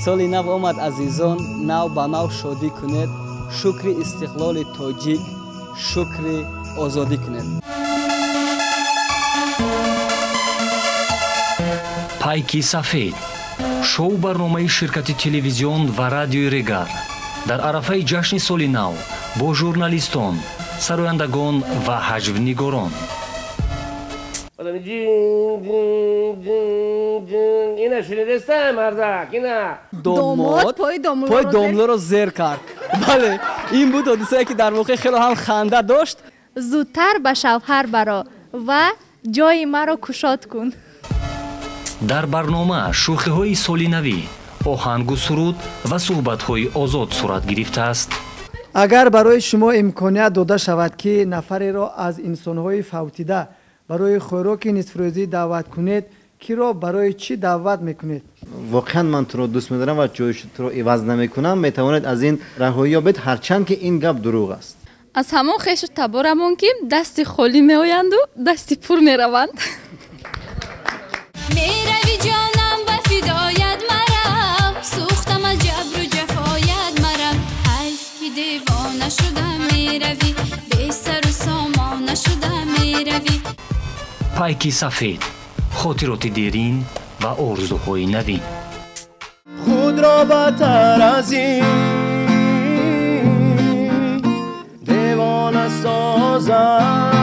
соли нав омад азизон, нав ба нав шодӣ кунед, шукри истиқлоли тоҷик, шукри озодӣ кунед. пайки сафед шоу барномаи ширкати телевизион ва радиои Регар дар арафаи ҷашни соли нав бо журналистон, сарояндагон ва ҳаҷвнигорон. اینا شنیدسته مردک اینا домод пой домлоро зер кард. бале, ин буд ҳодисае ки дар воқеъ хело ҳам ханда дошт. зудтар ба шавҳар баро ва ҷои маро кушод кун. дар барнома шӯхиҳои солинавӣ, оҳангу суруд ва суҳбатҳои озод сурат гирифтааст. агар барои шумо имконият дода шавад ки нафареро аз инсонҳои фавтида барои хӯроки нисфрӯзӣ даъват кунед, киро барои чӣ даъват мекунед? واقعا من تو رو دوست می‌دارم و جویش تو رو عوض نمی‌کنم. میتوانید از این رهایی یابید هرچند که این گپ دروغ است. از همون خیش تبارمون که دستی خالی میآیند و دستی پر میروند. میروی جانم و فدایت مرم، سوختم از جبر و جفایت مرم، حیف که دیوانه شدم میروی، بی سر و سامان شدم میروی. пайки сафед خاطراتی دیرین و آرزوهای نوین. خود را بتر از این دیوانه سازم.